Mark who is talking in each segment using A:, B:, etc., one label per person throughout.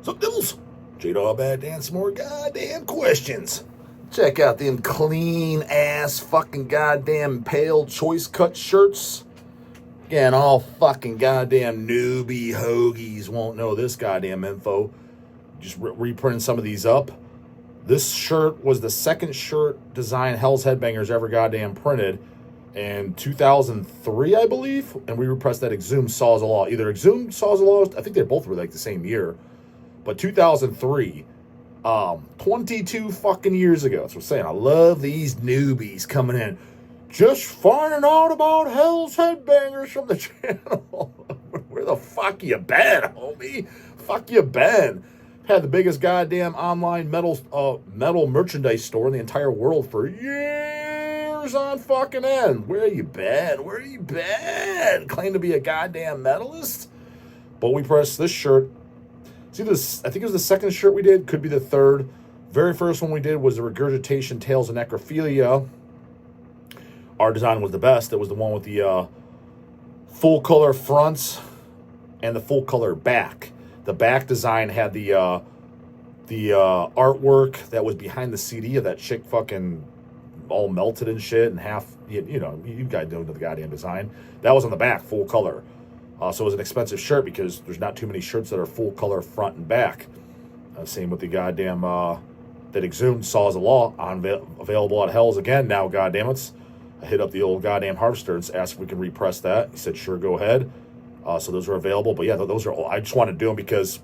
A: So, Dills, J-Dawg back to answer more goddamn questions. Check out them clean ass fucking goddamn pale choice cut shirts. Again, all fucking goddamn newbie hoagies won't know this goddamn info. Just reprinting some of these up. This shirt was the second shirt design Hell's Headbangers ever goddamn printed in 2003, I believe. And we repressed that Exhumed Saws of Law. Either Exhumed Saws of Law, I think they both were like the same year. But 2003, 22 fucking years ago. That's what I'm saying. I love these newbies coming in. Just finding out about Hell's Headbangers from the channel. Where the fuck you been, homie? Fuck you been. Had the biggest goddamn online metal merchandise store in the entire world for years on fucking end. Where you been? Where you been? Claim to be a goddamn metalist? But we pressed this shirt. See this? I think it was the second shirt we did. Could be the third. Very first one we did was the Regurgitation Tales of Necrophilia. Our design was the best. It was the one with the full color fronts and the full color back. The back design had the artwork that was behind the CD of that chick fucking all melted and shit and half. You know, you guys know the goddamn design. That was on the back, full color. So it was an expensive shirt because there's not too many shirts that are full color front and back. Same with the goddamn that Exhumed Saws of Law available at Hell's again now. Goddammits. I hit up the old goddamn harvester and asked if we can repress that. He said, sure, go ahead. So those are available. But yeah, those are. I just wanted to do them because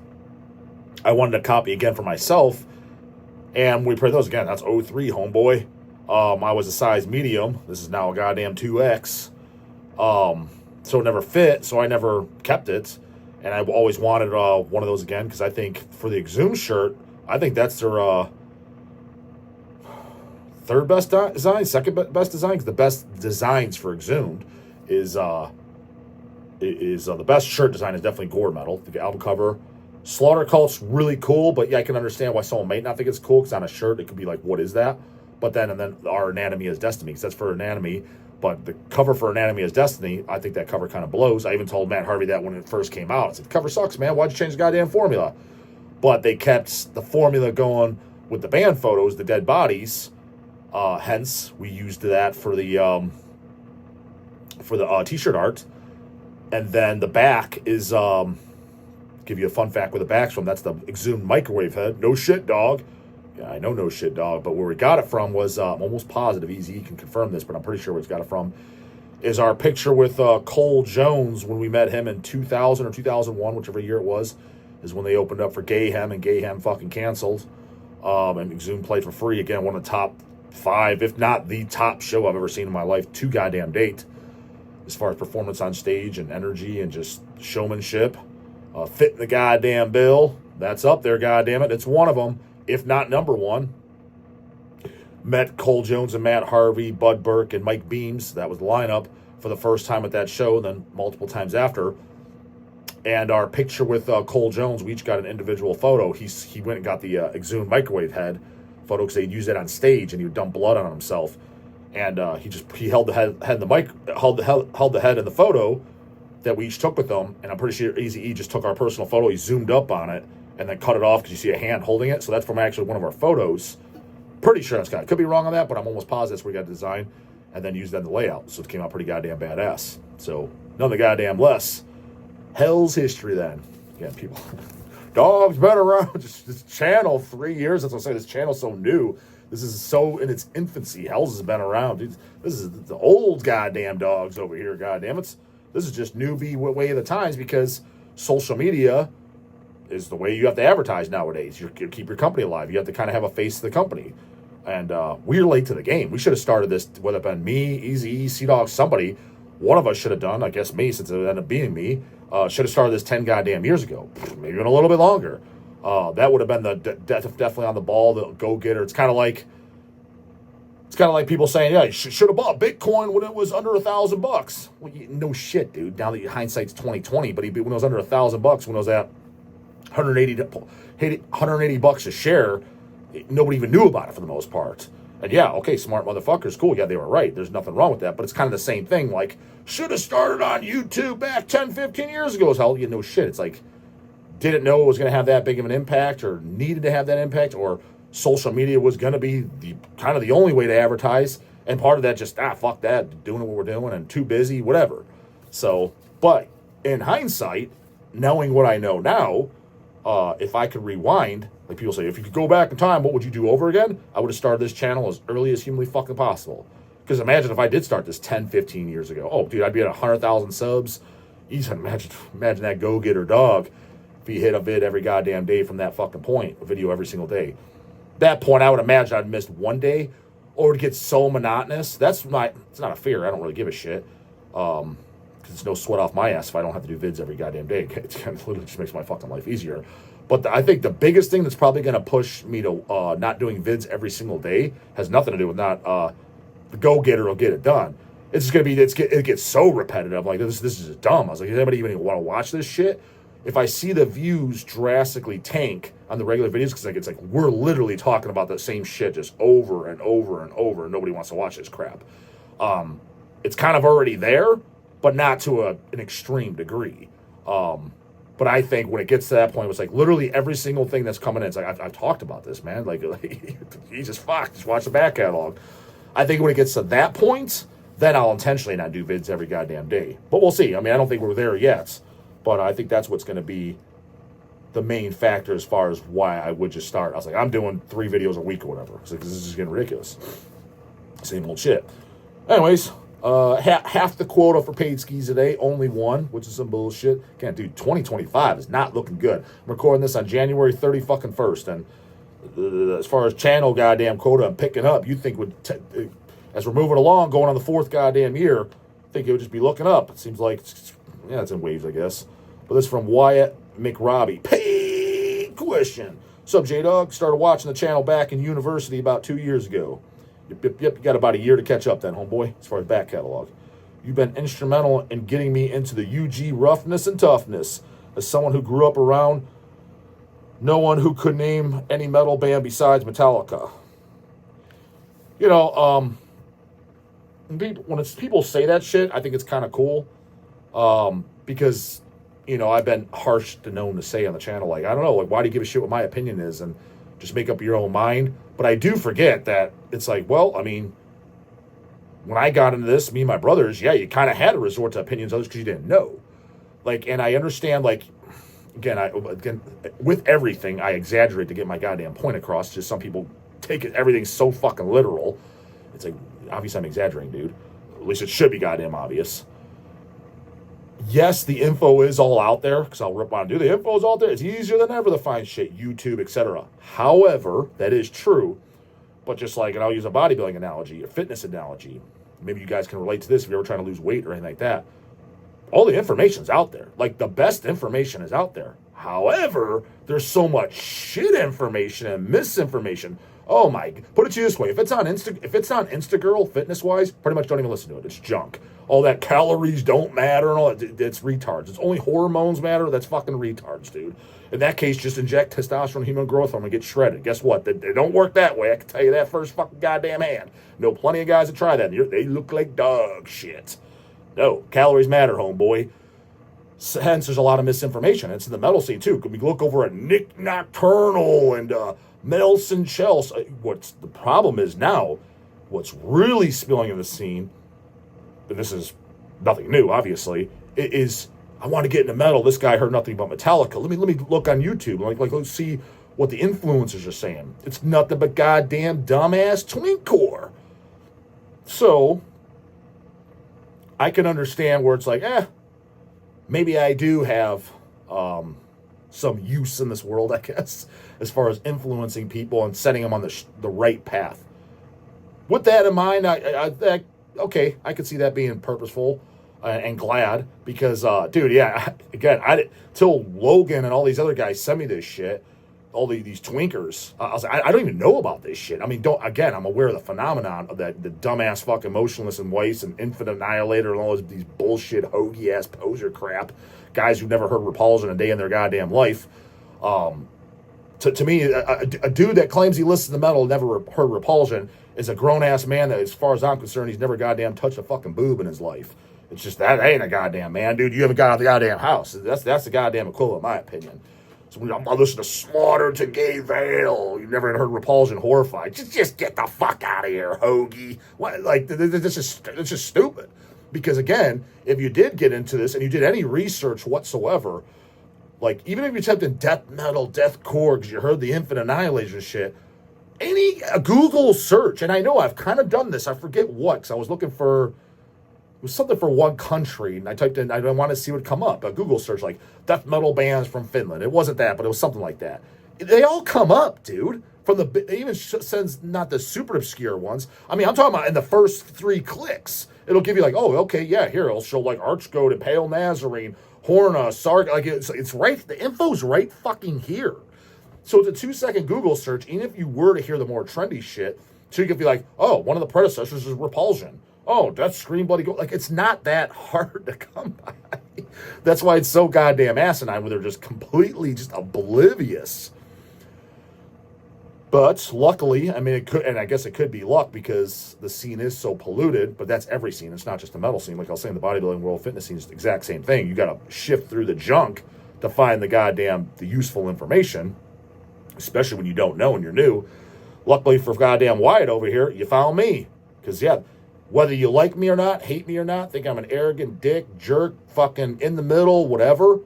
A: I wanted to copy again for myself. And we print those again. That's 03, homeboy. I was a size medium. This is now a goddamn 2X. So it never fit, so I never kept it. And I've always wanted one of those again because I think for the Exhumed shirt, I think that's their third best design, second best design. Because the best designs for Exhumed is the best shirt design is definitely Gore Metal. The album cover, Slaughter Cult's really cool, but yeah, I can understand why someone might not think it's cool because on a shirt it could be like, what is that? But then our Anatomy is Destiny, because that's for Anatomy. But the cover for Anatomy is Destiny, I think that cover kind of blows. I even told Matt Harvey that when it first came out. I said, the cover sucks, man. Why'd you change the goddamn formula? But they kept the formula going with the band photos, the dead bodies. Hence, we used that for the t-shirt art. And then the back is, give you a fun fact where the back's from. That's the Exhumed microwave head. No shit, dog. Yeah, I know no shit, dog. But where we got it from was, I'm almost positive, Easy can confirm this, but I'm pretty sure where it's got it from, is our picture with Cole Jones when we met him in 2000 or 2001, whichever year it was, is when they opened up for Gayhem, and Gayhem fucking canceled. And Exhumed played for free. Again, one of the top 5, if not the top show I've ever seen in my life, to goddamn date, as far as performance on stage and energy and just showmanship. Fitting the goddamn bill. That's up there, goddammit. It's one of them, if not number one. Met Cole Jones and Matt Harvey, Bud Burke, and Mike Beams. That was the lineup for the first time at that show, then multiple times after. And our picture with Cole Jones, we each got an individual photo. He went and got the Exhumed microwave head photo because they'd use it on stage, and he would dump blood on himself. And he held the head in the mic, held the head in the photo that we each took with them. And I'm pretty sure Easy-E just took our personal photo. He zoomed up on it and then cut it off because you see a hand holding it. So that's from actually one of our photos. Pretty sure that's got it. Could be wrong on that, but I'm almost positive that's where we got the design and then used that in the layout. So it came out pretty goddamn badass. So none of the goddamn less. Hell's history then. Again, people. Dawg's been around this channel 3 years. That's what I'm saying. This channel's so new. This is so in its infancy. Hell's has been around. Dude, this is the old goddamn dogs over here, goddammit. This is just newbie way of the times because social media is the way you have to advertise nowadays. You keep your company alive. You have to kind of have a face of the company. And we're late to the game. We should have started this, whether it been me, Easy, Sea-Dog, somebody. One of us should have done, I guess me, since it ended up being me, should have started this 10 goddamn years ago. Maybe even a little bit longer. That would have been the definitely on the ball, the go-getter. It's kind of like people saying, yeah, you should have bought Bitcoin when it was under $1,000. Well, no shit, dude. Now that hindsight's 2020, but when it was under $1,000, when it was at $180 a share, nobody even knew about it for the most part. And yeah, okay, smart motherfuckers, cool. Yeah, they were right. There's nothing wrong with that. But it's kind of the same thing. Like, should have started on YouTube back 10, 15 years ago. Hell, you know shit. It's like didn't know it was going to have that big of an impact or needed to have that impact, or social media was going to be the kind of the only way to advertise. And part of that just, fuck that, doing what we're doing and too busy, whatever. So, but in hindsight, knowing what I know now, if I could rewind, like people say, if you could go back in time, what would you do over again? I would have started this channel as early as humanly fucking possible. Because imagine if I did start this 10, 15 years ago. Oh, dude, I'd be at 100,000 subs. Easy, imagine that go-getter Dawg if he hit a vid every goddamn day from that fucking point, a video every single day. That point, I would imagine I'd missed one day, or it would get so monotonous. It's not a fear. I don't really give a shit. Because it's no sweat off my ass if I don't have to do vids every goddamn day. It literally just makes my fucking life easier. But I think the biggest thing that's probably going to push me to not doing vids every single day has nothing to do with not the go-getter will get it done. It's just going to be, it gets so repetitive. Like, this is dumb. I was like, does anybody even want to watch this shit? If I see the views drastically tank on the regular videos, because it's like we're literally talking about the same shit just over and over and over, and nobody wants to watch this crap. It's kind of already there, but not to an extreme degree. But I think when it gets to that point, it's like literally every single thing that's coming in, it's like, I've talked about this, man. Like Jesus fuck, just watch the back catalog. I think when it gets to that point, then I'll intentionally not do vids every goddamn day. But we'll see. I mean, I don't think we're there yet. But I think that's what's going to be the main factor as far as why I would just start. I was like, I'm doing 3 videos a week or whatever. It's like, this is getting ridiculous. Same old shit. Anyways, half the quota for paid skis today, only one, which is some bullshit. Can't do 2025 is not looking good. I'm recording this on January 31st, and as far as channel goddamn quota I'm picking up, you'd think as we're moving along, going on the 4th goddamn year, I think it would just be looking up. It seems like, it's in waves, I guess. But this is from Wyatt McRobbie. Paid question. Sup, J-Dog? Started watching the channel back in university about 2 years ago. Yep, you got about a year to catch up then, homeboy, as far as back catalog. You've been instrumental in getting me into the UG roughness and toughness. As someone who grew up around no one who could name any metal band besides Metallica. You know, when people say that shit, I think it's kind of cool. Because, I've been harsh to known to say on the channel, like, I don't know, like, why do you give a shit what my opinion is and just make up your own mind? But I do forget that it's like, well, I mean, when I got into this, me and my brothers, you kind of had to resort to opinions of others because you didn't know. Like, and I understand, like, again, with everything, I exaggerate to get my goddamn point across. Just some people take everything so fucking literal. It's like, obviously I'm exaggerating, dude. At least it should be goddamn obvious. Yes, the info is all out there, because I'll rip on, dude, the info is all there. It's easier than ever to find shit, YouTube, etc. However, that is true. But just like, and I'll use a bodybuilding analogy, a fitness analogy. Maybe you guys can relate to this if you're ever trying to lose weight or anything like that. All the information's out there. Like, the best information is out there. However, there's so much shit information and misinformation. Oh my, put it to you this way. If it's on Instagirl, fitness-wise, pretty much don't even listen to it. It's junk. All that calories don't matter and all that, it's retards. It's only hormones matter. That's fucking retards, dude. In that case, just inject testosterone, human growth hormone, and get shredded. Guess what? They don't work that way. I can tell you that first fucking goddamn hand. Know plenty of guys that try that. They look like dog shit. No, calories matter, homeboy. Hence, there's a lot of misinformation. It's in the metal scene, too. We look over at Nic Nocturnal and Nelson Chels. What's the problem is now, what's really spilling in the scene, and this is nothing new, obviously, it is, I want to get into metal. This guy heard nothing about Metallica. Let me look on YouTube. Let's see what the influencers are saying. It's nothing but goddamn dumbass twinkcore. So, I can understand where it's like, maybe I do have some use in this world, I guess, as far as influencing people and setting them on the right path. With that in mind, okay, I could see that being purposeful and glad because, dude, again, till Logan and all these other guys sent me this shit, all these twinkers, I was like, I don't even know about this shit. I mean, I'm aware of the phenomenon of the dumbass fucking Motionless in White and Infinite Annihilator and all these bullshit hoagie-ass poser crap, guys who've never heard Repulsion a day in their goddamn life. To me, a dude that claims he listens to metal and never heard Repulsion is a grown-ass man that, as far as I'm concerned, he's never goddamn touched a fucking boob in his life. It's just, that ain't a goddamn man, dude. You haven't got out of the goddamn house. That's the goddamn equivalent, in my opinion. So I'm not listening to Slaughter to Gay Vale. You've never heard Repulsion Horrified. Just get the fuck out of here, hoagie. What? Like, this is just stupid. Because again, if you did get into this and you did any research whatsoever, like even if you typed in death metal, deathcore, because you heard the Infinite Annihilation shit, a Google search, and I know I've kind of done this. I forget what, because I was looking for. It was something for one country, and I typed in, I want to see what would come up. A Google search, like, death metal bands from Finland. It wasn't that, but it was something like that. They all come up, dude. It even sends not the super obscure ones. I mean, I'm talking about in the first 3 clicks. It'll give you like, oh, okay, yeah, here. It'll show like Archgoat and Pale Nazarene, Horna, Sark. Like, it's right, the info's right fucking here. So it's a 2-second Google search, even if you were to hear the more trendy shit, so you could be like, oh, one of the predecessors is Repulsion. Oh, Death Scream Bloody Gold. Like, it's not that hard to come by. That's why it's so goddamn asinine, where they're just completely just oblivious. But luckily, I mean, it could, and I guess it could be luck because the scene is so polluted, but that's every scene. It's not just the metal scene. Like I was saying, the bodybuilding world fitness scene is the exact same thing. You got to shift through the junk to find the useful information, especially when you don't know and you're new. Luckily for goddamn Wyatt over here, you found me. Because, yeah, whether you like me or not, hate me or not, think I'm an arrogant dick, jerk, fucking in the middle, whatever,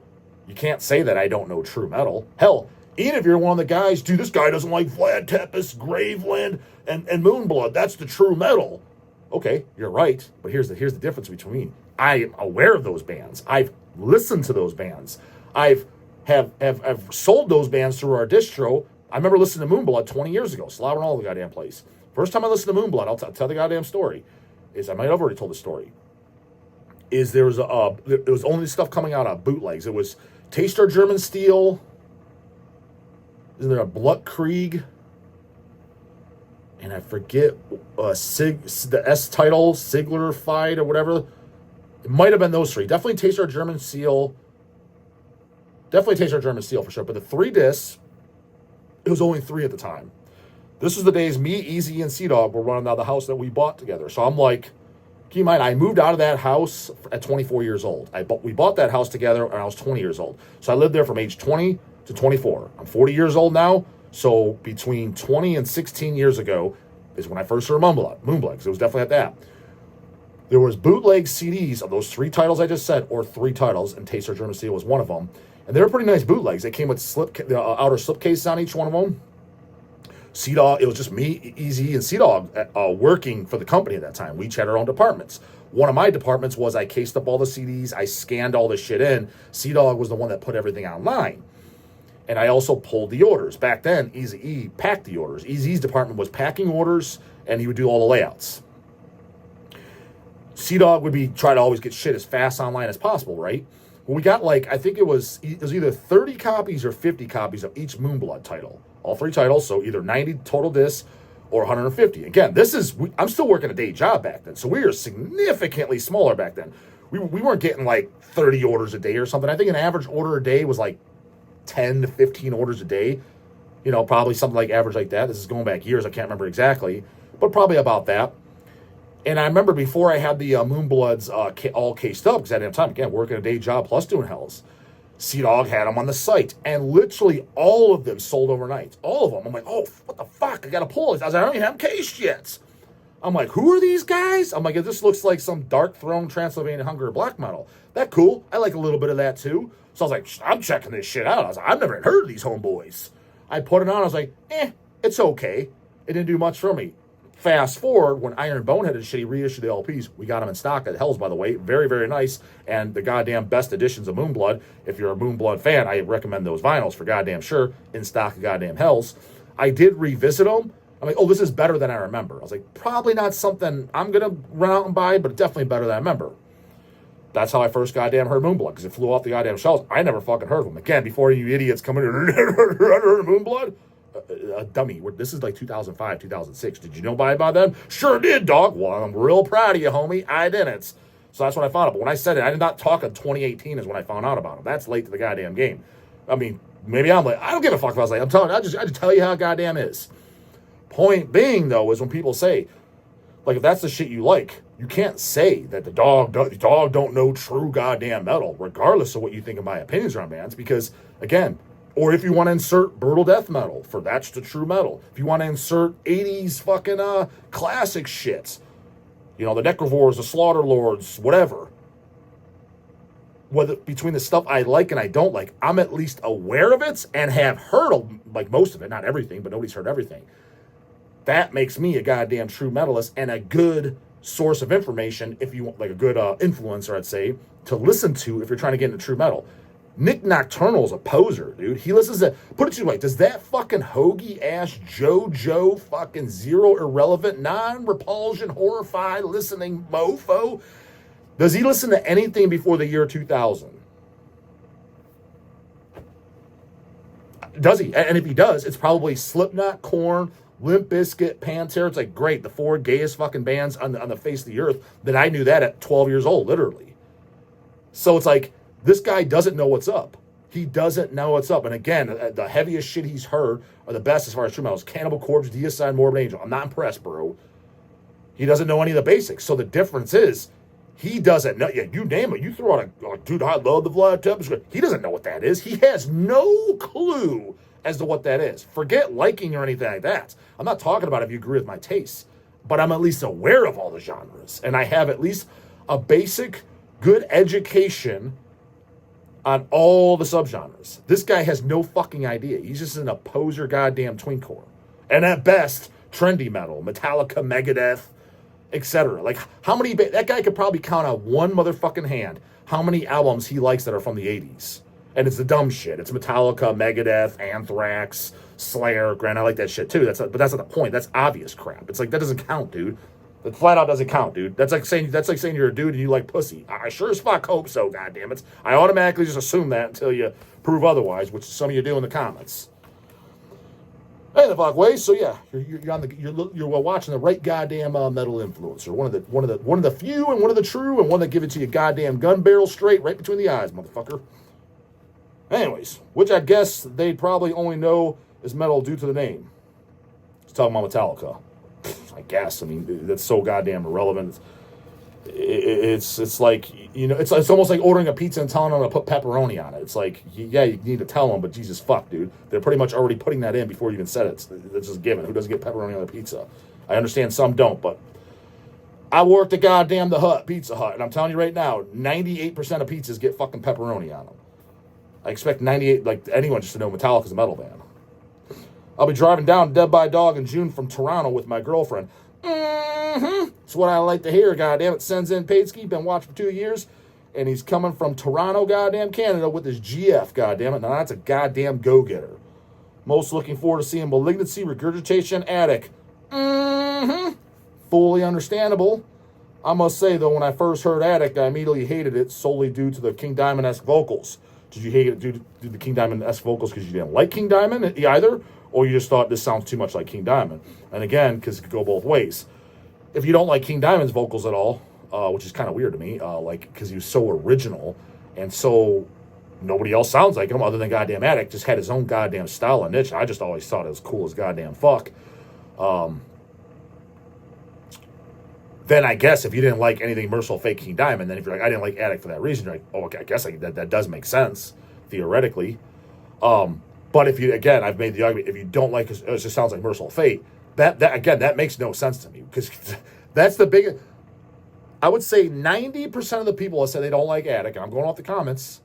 A: you can't say that I don't know true metal. Hell, even if you're one of the guys, dude, this guy doesn't like Vlad Tepes, Graveland, and Moonblood. That's the true metal. Okay, you're right. But here's the difference between me. I am aware of those bands. I've listened to those bands. I've sold those bands through our distro. I remember listening to Moonblood 20 years ago, slobbering all over the goddamn place. First time I listened to Moonblood, I'll tell the goddamn story. I might have already told the story. There was only stuff coming out on bootlegs. It was Taste Our German Steel. Isn't there a Blutkrieg? And I forget the S title, Sigler Fight or whatever. It might have been those 3. Definitely Taste Our German Steel. Definitely Taste Our German Steel for sure. But the 3 discs, it was only 3 at the time. This was the days me, Easy, and Dawg were running out of the house that we bought together. So I'm like, keep in mind, I moved out of that house at 24 years old. We bought that house together when I was 20 years old. So I lived there from age 20 to 24. I'm 40 years old now. So between 20 and 16 years ago is when I first heard Moonblood, because it was definitely at that. There was bootleg CDs of those 3 titles I just said, or 3 titles, and Taste Our German Steel was one of them. And they were pretty nice bootlegs. They came with outer slipcase on each one of them. Dawg, it was just me, Easy, and Dawg working for the company at that time. We each had our own departments. One of my departments was I cased up all the CDs, I scanned all the shit in. Dawg was the one that put everything online. And I also pulled the orders. Back then, Easy packed the orders. Easy's department was packing orders, and he would do all the layouts. Dawg would try to always get shit as fast online as possible, right? Well, we got I think it was either 30 copies or 50 copies of each Moonblood title. All 3 titles, so either 90 total discs or 150. Again, I'm still working a day job back then, so we were significantly smaller back then. We weren't getting 30 orders a day or something. I think an average order a day was 10 to 15 orders a day. Probably something average like that. This is going back years, I can't remember exactly, but probably about that. And I remember before I had the Moonbloods all cased up, because I didn't have time, again, working a day job plus doing hells. Dawg had them on the site, and literally all of them sold overnight. All of them. I'm like, oh, what the fuck? I got to pull this. I was like, I don't even have them cased yet. I'm like, who are these guys? I'm like, this looks like some Dark Throne, Transylvania Hunger black metal. That cool. I like a little bit of that too. So I was like, I'm checking this shit out. I was like, I've never heard of these homeboys. I put it on. I was like, it's okay. It didn't do much for me. Fast forward, when Iron Bonehead and shitty reissued the LPs, we got them in stock at Hell's, by the way. Very, very nice. And the goddamn best editions of Moonblood. If you're a Moonblood fan, I recommend those vinyls for goddamn sure. In stock at goddamn Hell's. I did revisit them. I'm like, oh, this is better than I remember. I was like, probably not something I'm going to run out and buy, but definitely better than I remember. That's how I first goddamn heard Moonblood, because it flew off the goddamn shelves. I never fucking heard of them. Again, before you idiots come in and heard Moonblood. A dummy. This is 2005, 2006. Did you know by then? Sure did, dog. Well, I'm real proud of you, homie. I didn't. So that's when I found out. But when I said it, I did not talk in 2018 is when I found out about it. That's late to the goddamn game. I mean, maybe I don't give a fuck if I was late. I'm telling you, I just tell you how it goddamn is. Point being, though, is when people say, if that's the shit you like, you can't say that the dog don't know true goddamn metal, regardless of what you think of my opinions around bands, because, again, Or if you want to insert brutal death metal, for that's the true metal. If you want to insert 80s fucking classic shit, you know, the Necrovores, the Slaughter Lords, whatever. Whether between the stuff I like and I don't like, I'm at least aware of it and have heard of, like, most of it, not everything, but nobody's heard everything. That makes me a goddamn true metalist and a good source of information, if you want, like a good influencer, I'd say, to listen to if you're trying to get into true metal. Nic Nocturnal is a poser, dude. He listens to, put it to you like, does that fucking hoagie-ass JoJo fucking zero irrelevant, non-repulsion, horrified listening mofo, does he listen to anything before the year 2000? Does he? And if he does, it's probably Slipknot, Korn, Limp Bizkit, Pantera. It's like, great, the 4 gayest fucking bands on the face of the earth, that I knew that at 12 years old, literally. So it's like, this guy doesn't know what's up. He doesn't know what's up. And again, the heaviest shit he's heard are the best as far as true metal. Cannibal Corpse, Deicide, Morbid Angel. I'm not impressed, bro. He doesn't know any of the basics. So the difference is, he doesn't know. Yeah, you name it. You throw out a, dude, I love the Vlad Tepes. He doesn't know what that is. He has no clue as to what that is. Forget liking or anything like that. I'm not talking about if you agree with my tastes, but I'm at least aware of all the genres. And I have at least a basic, good education on all the subgenres. This guy has no fucking idea. He's just in a poser goddamn twinkcore. And at best, trendy metal, Metallica, Megadeth, etc. Like, how many, that guy could probably count on one motherfucking hand how many albums he likes that are from the 80s. And it's the dumb shit. It's Metallica, Megadeth, Anthrax, Slayer. Granted, I like that shit too. But that's not the point. That's obvious crap. It's like, that doesn't count, dude. That flat out doesn't count, dude. That's like saying you're a dude and you like pussy. I sure as fuck hope so, goddammit. I automatically just assume that until you prove otherwise, which some of you do in the comments. Hey, the fuck way. So yeah, you're watching the right goddamn metal influencer. One of the few and one of the true, and one that give it to you goddamn gun barrel straight right between the eyes, motherfucker. Anyways, which I guess they'd probably only know is metal due to the name. It's talking about Metallica. I guess. I mean, that's so goddamn irrelevant. It's like, you know, it's almost like ordering a pizza and telling them to put pepperoni on it. It's like, yeah, you need to tell them, but Jesus fuck, dude. They're pretty much already putting that in before you even said it. It's just given. Who doesn't get pepperoni on a pizza? I understand some don't, but I worked at goddamn Pizza Hut, and I'm telling you right now, 98% of pizzas get fucking pepperoni on them. I expect 98, like anyone just to know Metallica's a metal band. I'll be driving down Dead by Dog in June from Toronto with my girlfriend. It's what I like to hear, goddamn it. Sends in Paidski, been watching for 2 years, and he's coming from Toronto, goddamn Canada, with his GF, goddamn it. Now that's a goddamn go-getter. Most looking forward to seeing Malignancy, Regurgitation, Attic. Fully understandable. I must say, though, when I first heard Attic, I immediately hated it solely due to the King Diamond-esque vocals. Did you hate it due to the King Diamond-esque vocals because you didn't like King Diamond either? Or you just thought this sounds too much like King Diamond? And again, because it could go both ways. If you don't like King Diamond's vocals at all, which is kind of weird to me, like, because he was so original and so nobody else sounds like him other than goddamn Attic, just had his own goddamn style and niche. I just always thought it was cool as goddamn fuck. Then I guess if you didn't like anything Merciful Fate King Diamond, then if you're like, I didn't like Attic for that reason, you're like, oh, okay, I guess that does make sense, theoretically. But if you, again, I've made the argument, if you don't like it just sounds like Merciful Fate, that makes no sense to me, because that's the biggest. I would say 90% of the people that say they don't like Attic, and I'm going off the comments,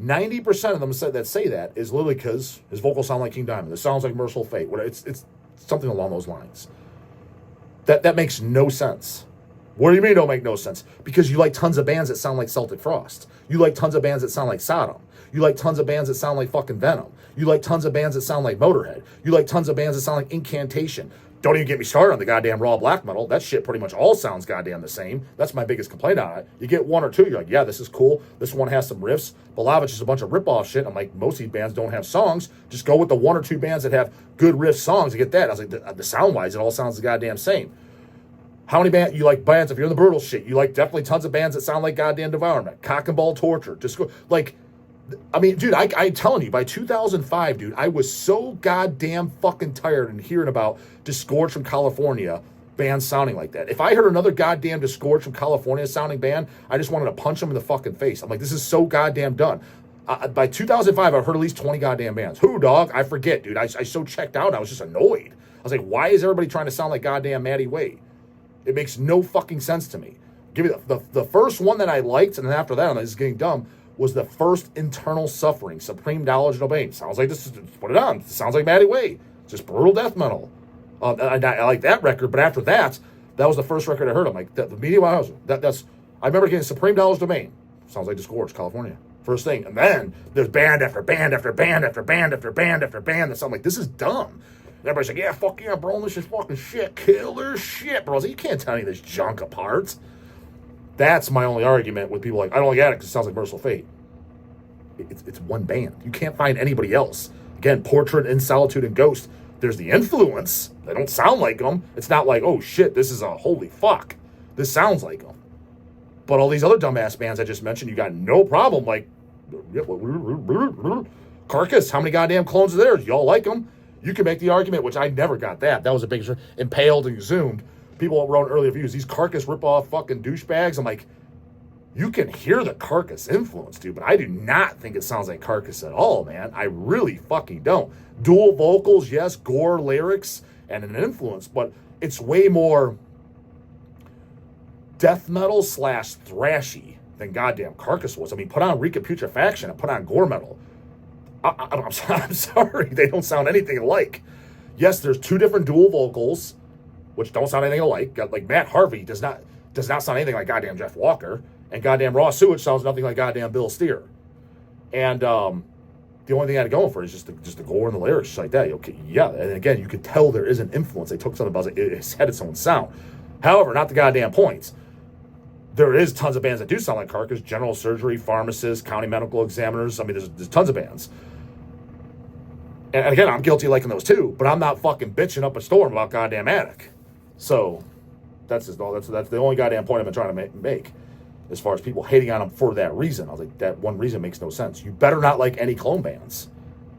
A: 90% of them that say that is literally because his vocals sound like King Diamond. It sounds like Merciful Fate. It's something along those lines. That makes no sense. What do you mean it don't make no sense? Because you like tons of bands that sound like Celtic Frost. You like tons of bands that sound like Sodom. You like tons of bands that sound like fucking Venom. You like tons of bands that sound like Motorhead. You like tons of bands that sound like Incantation. Don't even get me started on the goddamn raw black metal. That shit pretty much all sounds goddamn the same. That's my biggest complaint on it. You get one or two, you're like, yeah, this is cool. This one has some riffs. But a lot of it's just a bunch of rip-off shit. I'm like, most of these bands don't have songs. Just go with the one or two bands that have good riff songs to get that. I was like, the sound-wise, it all sounds the goddamn same. How many bands, you like bands, if you're in the brutal shit, you like definitely tons of bands that sound like goddamn Devourment, Cock and Ball Torture, just go, like, I mean, dude, I'm telling you, by 2005, dude, I was so goddamn fucking tired and hearing about Disgorge from California bands sounding like that. If I heard another goddamn Disgorge from California sounding band, I just wanted to punch them in the fucking face. I'm like, this is so goddamn done. By 2005, I've heard at least 20 goddamn bands. Who, dog? I forget, dude. I so checked out. I was just annoyed. I was like, why is everybody trying to sound like goddamn Maddie Way? It makes no fucking sense to me. Give me the first one that I liked, and then after that, and this is getting dumb, was the first Internal Suffering, Supreme Knowledge and Obeying. Sounds like this. Put it on. It sounds like Maddie Way. Just brutal death metal. I like that record, but after that, that was the first record I heard. I'm like, the Media House. That's. I remember getting Supreme Knowledge Domain. Sounds like Disgorge, California. First thing, and then there's band after band after band after band after band after band. That sound like this is dumb. And everybody's like, yeah, fuck yeah, bro, this is fucking shit, killer shit, bro. I was like, you can't tell any of this junk apart. That's my only argument with people like, I don't like Attic because it sounds like Merciful Fate. It's one band. You can't find anybody else. Again, Portrait, In Solitude, and Ghost. There's the influence. They don't sound like them. It's not like, oh shit, this is a holy fuck. This sounds like them. But all these other dumbass bands I just mentioned, you got no problem. Like, Carcass, how many goddamn clones are there? Y'all like them? You can make the argument, which I never got that. That was a big Impaled and Exhumed. People wrote early reviews. These Carcass rip-off fucking douchebags. I'm like, you can hear the Carcass influence, dude, but I do not think it sounds like Carcass at all, man. I really fucking don't. Dual vocals, yes, gore lyrics, and an influence, but it's way more death metal / thrashy than goddamn Carcass was. I mean, put on Reek of Putrefaction and put on gore metal. I'm sorry, they don't sound anything alike. Yes, there's two different dual vocals, which don't sound anything alike. Like Matt Harvey does not sound anything like goddamn Jeff Walker, and goddamn Raw Sewage sounds nothing like goddamn Bill Steer. And the only thing I had going for it is just the gore and the lyrics, just like that. Okay, yeah, and again, you could tell there is an influence. They took something about it. It had its own sound. However, not the goddamn points. There is tons of bands that do sound like Carcass. General Surgery, Pharmacists, County Medical Examiners. I mean, there's tons of bands. And again, I'm guilty of liking those too, but I'm not fucking bitching up a storm about goddamn Attic. So that's the only goddamn point I've been trying to make as far as people hating on them for that reason. I was like, that one reason makes no sense. You better not like any clone bands.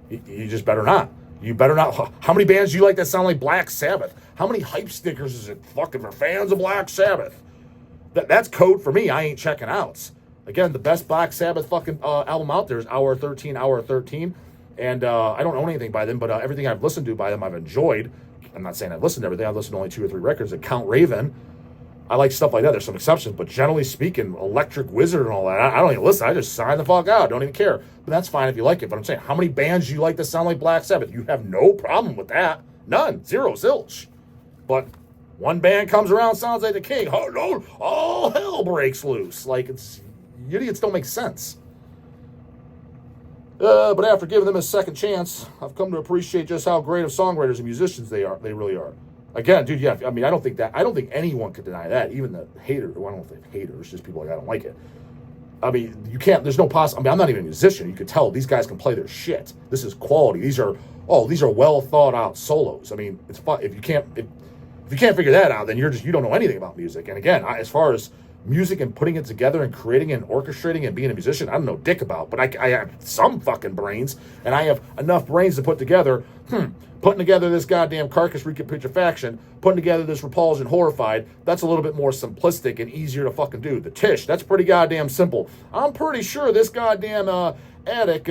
A: You just better not. You better not. How many bands do you like that sound like Black Sabbath? How many hype stickers is it fucking for fans of Black Sabbath? That's code for me. I ain't checking out. Again, the best Black Sabbath fucking album out there is Hour 13, Hour 13. And I don't own anything by them, but everything I've listened to by them I've enjoyed. I'm not saying I've listened to everything. I've listened to only 2 or 3 records. At Count Raven, I like stuff like that. There's some exceptions, but generally speaking, Electric Wizard and all that, I don't even listen. I just sign the fuck out. Don't even care. But that's fine if you like it. But I'm saying, how many bands do you like that sound like Black Sabbath? You have no problem with that. None. Zero. Zilch. But one band comes around, sounds like the King. Oh, no. All hell breaks loose. Like, idiots don't make sense. But after giving them a second chance, I've come to appreciate just how great of songwriters and musicians they are. They really are. Again, dude, yeah, I mean, I don't think anyone could deny that. Even the haters, well, I don't think haters, just people like, I don't like it. I mean, you can't, there's no possible, I mean, I'm not even a musician. You could tell these guys can play their shit. This is quality. These are well thought out solos. I mean, it's fun. If you can't figure that out, then you don't know anything about music. And again, as far as music and putting it together and creating and orchestrating and being a musician, I don't know dick about, but I have some fucking brains, and I have enough brains to put together, putting together this goddamn Carcass Reek of Putrefaction, putting together this Repulsion Horrified, that's a little bit more simplistic and easier to fucking do. The Tish, that's pretty goddamn simple. I'm pretty sure this goddamn Attic,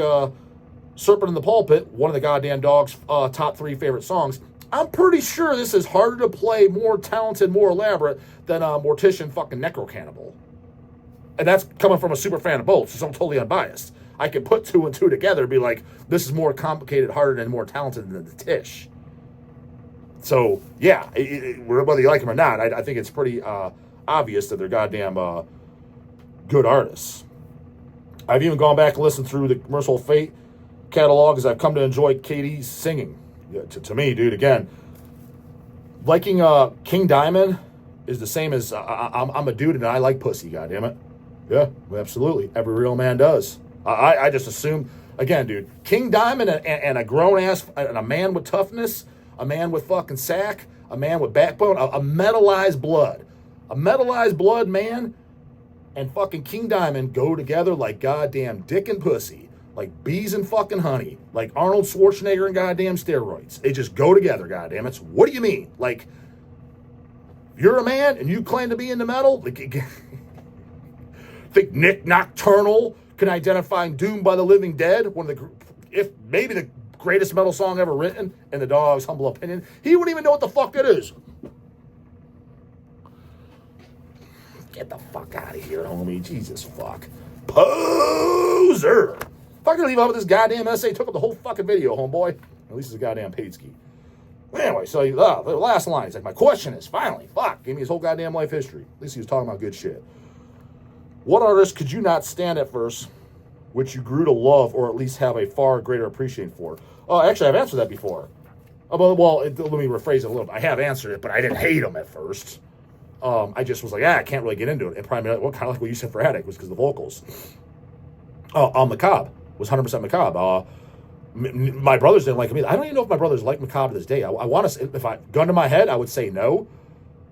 A: Serpent in the Pulpit, one of the goddamn Dawg's top 3 favorite songs, I'm pretty sure this is harder to play, more talented, more elaborate than Mortician fucking Necrocannibal. And that's coming from a super fan of both, so I'm totally unbiased. I can put 2 and 2 together and be like, this is more complicated, harder, and more talented than the Tish. So, yeah, whether you like them or not, I think it's pretty obvious that they're goddamn good artists. I've even gone back and listened through the Merciful Fate catalog as I've come to enjoy Katie's singing. Yeah, to me, dude, again, liking King Diamond is the same as I'm a dude and I like pussy, goddammit. Yeah, absolutely. Every real man does. I just assume, again, dude, King Diamond and a grown-ass, and a man with toughness, a man with fucking sack, a man with backbone, a metallized blood. A metallized blood man and fucking King Diamond go together like goddamn dick and pussy. Like bees and fucking honey. Like Arnold Schwarzenegger and goddamn steroids. They just go together, goddammit. What do you mean? Like, you're a man and you claim to be into metal? Like, think Nic Nocturnal, can identify Doom by the Living Dead, one of the, if maybe the greatest metal song ever written, in the Dawg's humble opinion, he wouldn't even know what the fuck that is. Get the fuck out of here, homie. Jesus fuck. Poser. If I could leave out with this goddamn essay, took up the whole fucking video, homeboy. At least it's a goddamn paid ski. Anyway, so the last line, he's like, my question is, finally, fuck, gave me his whole goddamn life history. At least he was talking about good shit. What artist could you not stand at first, which you grew to love or at least have a far greater appreciation for? Actually, I've answered that before. Well, let me rephrase it a little bit. I have answered it, but I didn't hate him at first. I just was like, I can't really get into it. And primarily, kind of like what you said for Attic, was because of the vocals. Macabre was 100% Macabre. My brothers didn't like me. I don't even know if my brothers like Macabre to this day. I want to say, if I gun to my head, I would say no.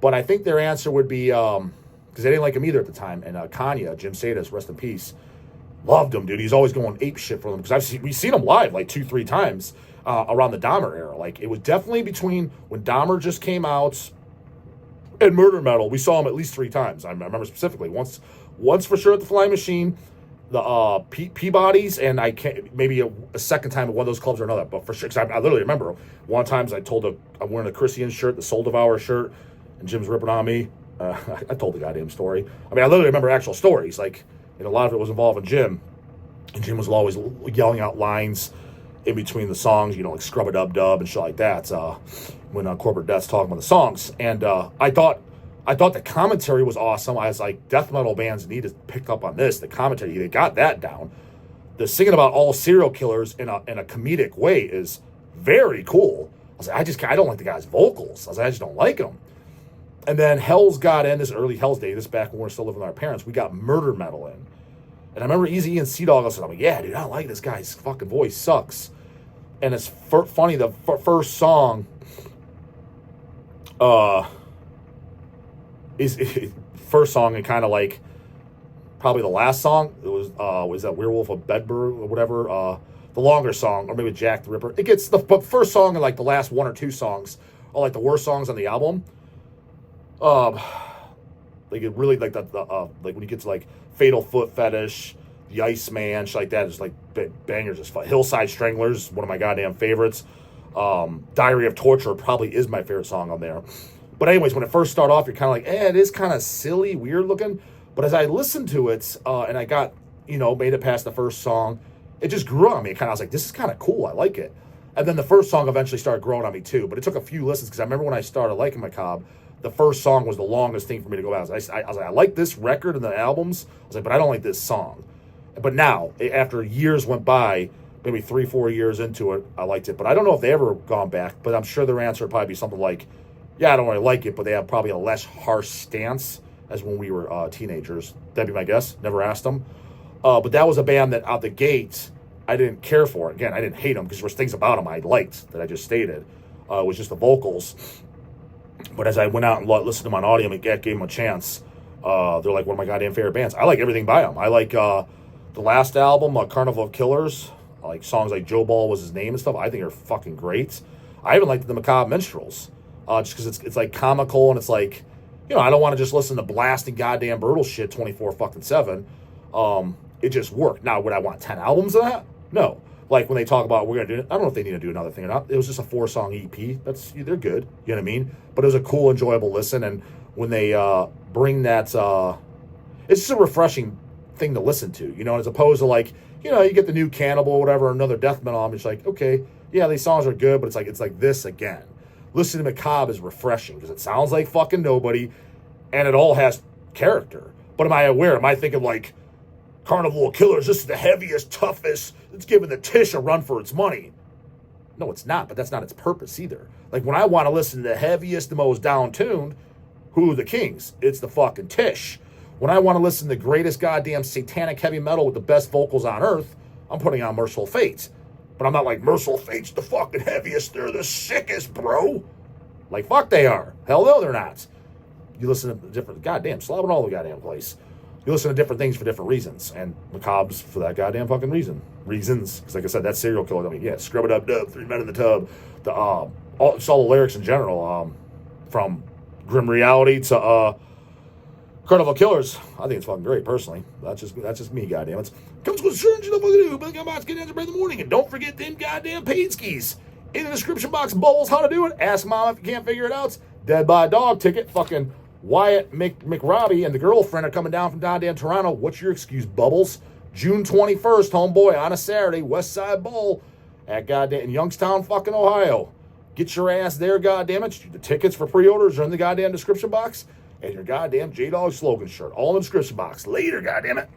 A: But I think their answer would be, because they didn't like him either at the time. And Kanye, Jim Sadis, rest in peace, loved him, dude. He's always going ape shit for them. Because we've seen him live like 2-3 times around the Dahmer era. Like, it was definitely between when Dahmer just came out and Murder Metal. We saw him at least 3 times. I remember specifically. Once for sure at the Flying Machine, the Peabody's, and I can't, maybe a second time at one of those clubs or another, but for sure, because I literally remember one time I'm wearing a Christian shirt, the Soul Devourer shirt, and Jim's ripping on me. I told the goddamn story. I mean, I literally remember actual stories, like, and a lot of it was involving Jim, and Jim was always yelling out lines in between the songs, like scrub-a-dub-dub and shit like that, when Corporate Death's talking about the songs, and I thought the commentary was awesome. I was like, death metal bands need to pick up on this. The commentary, they got that down. The singing about all serial killers in a comedic way is very cool. I was like, I don't like the guy's vocals. I was like, I just don't like them. And then Hell's got in, this early Hell's Day, this back when we were still living with our parents, we got Murder Metal in. And I remember Eazy and Sea-Dog, I said, I'm like, yeah, dude, I don't like this guy's fucking voice, sucks. And it's funny, the first song, first song and kind of like probably the last song, it was that Werewolf of Bedburg or whatever, the longer song, or maybe Jack the Ripper. It gets the first song and like the last 1 or 2 songs are like the worst songs on the album. Like it really, like the like when you get to like Fatal Foot Fetish, The Iceman, shit like that, just like bangers. Just Hillside Stranglers, one of my goddamn favorites. Diary of Torture probably is my favorite song on there. But anyways, when it first started off, you're kind of like, it is kind of silly, weird looking. But as I listened to it, and I got, made it past the first song, it just grew on me. I was like, this is kind of cool. I like it. And then the first song eventually started growing on me too. But it took a few listens, because I remember when I started liking Macabre, the first song was the longest thing for me to go back. I was like, I like this record and the albums. I was like, but I don't like this song. But now, after years went by, maybe 3-4 years into it, I liked it. But I don't know if they ever gone back, but I'm sure their answer would probably be something like, yeah, I don't really like it, but they have probably a less harsh stance as when we were teenagers. That'd be my guess. Never asked them. But that was a band that out the gate, I didn't care for. Again, I didn't hate them because there was things about them I liked that I just stated. It was just the vocals. But as I went out and listened to them on audio and gave them a chance, they're like one of my goddamn favorite bands. I like everything by them. I like the last album, Carnival of Killers. I like songs like Joe Ball was his name and stuff. I think are fucking great. I even like the Macabre Minstrels. Just because it's like comical and it's like, I don't want to just listen to blasting goddamn brutal shit 24/7. It just worked. Now, would I want 10 albums of that? No. Like when they talk about we're gonna do it, I don't know if they need to do another thing or not. It was just a 4-song EP. They're good. You know what I mean? But it was a cool, enjoyable listen. And when they bring that, it's just a refreshing thing to listen to. As opposed to like, you get the new Cannibal or whatever, another death metal album. It's like, okay, yeah, these songs are good, but it's like this again. Listening to Macabre is refreshing because it sounds like fucking nobody, and it all has character. But am I aware? Am I thinking like Carnival of Killers? This is the heaviest, toughest. It's giving the TISH a run for its money. No, it's not. But that's not its purpose either. Like when I want to listen to the heaviest, the most down-tuned, who are the Kings? It's the fucking TISH. When I want to listen to the greatest goddamn satanic heavy metal with the best vocals on earth, I'm putting on Merciful Fate. But I'm not like, Merciful Fate's the fucking heaviest. They're the sickest, bro. Like, fuck they are. Hell no, they're not. You listen to different, goddamn, slobbing all the goddamn place. You listen to different things for different reasons. And Macabre's for that goddamn fucking reason. Reasons. Because like I said, that serial killer, yeah, scrub-a-dub-dub, 3 men in the tub. Just all the lyrics in general. From Grim Reality to, Carnival Killers. I think it's fucking great, personally. That's just me, goddamn it. Comes with insurance, you know what to do. But box, get answer in the morning. And don't forget them goddamn paid skis. In the description box, bubbles, how to do it. Ask mom if you can't figure it out. Dead by Dog ticket. Fucking Wyatt McRobbie and the girlfriend are coming down from goddamn Toronto. What's your excuse, Bubbles? June 21st, homeboy, on a Saturday, West Side Bowl at goddamn in Youngstown, fucking Ohio. Get your ass there, goddamn it. The tickets for pre-orders are in the goddamn description box. And your goddamn J-Dog slogan shirt. All in the description box. Later, goddamn it.